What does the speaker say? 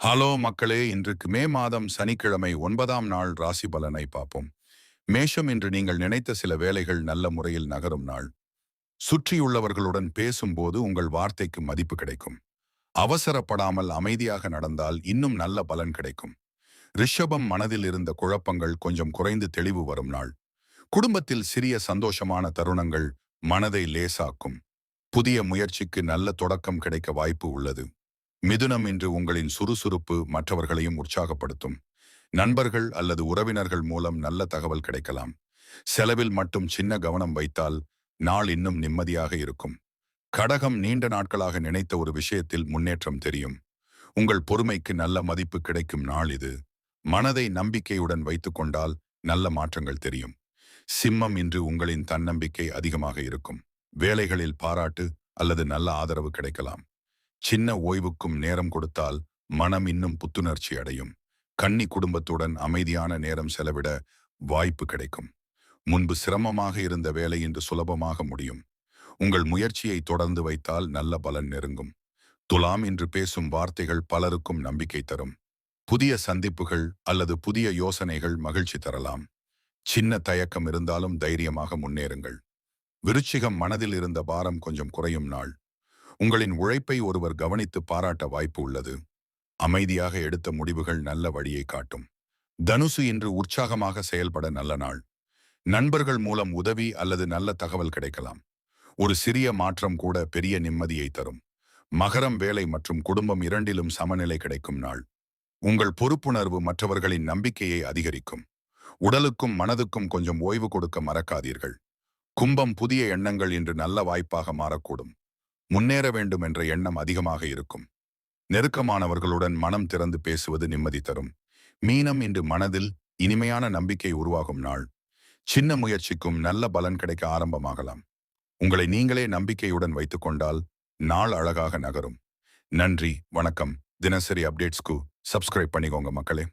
Hello மக்களே, இன்றைக்கு மே மாதம் சனிக்கிழமை 9ஆம் நாள் ராசி பலனை பார்ப்போம். மேஷம், இன்று நீங்கள் நினைத்த சில வேலைகள் நல்ல முறையில் நகரும் நாள். சுற்றியுள்ளவர்களுடன் பேசும்போது உங்கள் வார்த்தைக்கு மதிப்பு கிடைக்கும். அவசரப்படாமல் அமைதியாக நடந்தால் இன்னும் நல்ல பலன் கிடைக்கும். ரிஷபம், மனதில் இருந்த குழப்பங்கள் கொஞ்சம் குறைந்து தெளிவு வரும் நாள். குடும்பத்தில் சிறிய சந்தோஷமான தருணங்கள் மனதை லேசாக்கும். புதிய முயற்சிக்கு நல்ல தொடக்கம் கிடைக்க வாய்ப்பு உள்ளது. மிதுனம், இன்று உங்களின் சுறுசுறுப்பு மற்றவர்களையும் உற்சாகப்படுத்தும். நண்பர்கள் அல்லது உறவினர்கள் மூலம் நல்ல தகவல் கிடைக்கலாம். செலவில் மட்டும் சின்ன கவனம் வைத்தால் நாள் இன்னும் நிம்மதியாக இருக்கும். கடகம், நீண்ட நாட்களாக நினைத்த ஒரு விஷயத்தில் முன்னேற்றம் தெரியும். உங்கள் பொறுமைக்கு நல்ல மதிப்பு கிடைக்கும் நாள் இது. மனதை நம்பிக்கையுடன் வைத்துக் கொண்டால் நல்ல மாற்றங்கள் தெரியும். சிம்மம், இன்று உங்களின் தன்னம்பிக்கை அதிகமாக இருக்கும். வேலைகளில் பாராட்டு அல்லது நல்ல ஆதரவு கிடைக்கலாம். சின்ன ஓய்வுக்கும் நேரம் கொடுத்தால் மனம் இன்னும் புத்துணர்ச்சி அடையும். கன்னி, குடும்பத்துடன் அமைதியான நேரம் செலவிட வாய்ப்பு கிடைக்கும். முன்பு சிரமமாக இருந்த வேலை இன்று சுலபமாக முடியும். உங்கள் முயற்சியை தொடர்ந்து வைத்தால் நல்ல பலன் நெருங்கும். துலாம், இன்று பேசும் வார்த்தைகள் பலருக்கும் நம்பிக்கை தரும். புதிய சந்திப்புகள் அல்லது புதிய யோசனைகள் மகிழ்ச்சி தரலாம். சின்ன தயக்கம் இருந்தாலும் தைரியமாக முன்னேறுங்கள். விருச்சிகம், மனதில் இருந்த பாரம் கொஞ்சம் குறையும் நாள். உங்களின் உழைப்பை ஒருவர் கவனித்து பாராட்ட வாய்ப்பு உள்ளது. அமைதியாக எடுத்த முடிவுகள் நல்ல வழியை காட்டும். தனுசு, இன்று உற்சாகமாக செயல்பட நல்ல நாள். நண்பர்கள் மூலம் உதவி அல்லது நல்ல தகவல் கிடைக்கலாம். ஒரு சிறிய மாற்றம் கூட பெரிய நிம்மதியை தரும். மகரம், வேலை மற்றும் குடும்பம் இரண்டிலும் சமநிலை கிடைக்கும் நாள். உங்கள் பொறுப்புணர்வு மற்றவர்களின் நம்பிக்கையை அதிகரிக்கும். உடலுக்கும் மனதுக்கும் கொஞ்சம் ஓய்வு கொடுக்க மறக்காதீர்கள். கும்பம், புதிய எண்ணங்கள் இன்று நல்ல வாய்ப்பாக மாறக்கூடும். முன்னேற வேண்டும் என்ற எண்ணம் அதிகமாக இருக்கும். நெருக்கமானவர்களுடன் மனம் திறந்து பேசுவது நிம்மதி தரும். மீனம், இன்று மனதில் இனிமையான நம்பிக்கை உருவாகும் நாள். சின்ன முயற்சிக்கும் நல்ல பலன் கிடைக்க ஆரம்பமாகலாம். உங்களை நீங்களே நம்பிக்கையுடன் வைத்துக் கொண்டால் நாள் அழகாக நகரும். நன்றி, வணக்கம். தினசரி அப்டேட்ஸ்க்கு சப்ஸ்கிரைப் பண்ணிக்கோங்க மக்களே.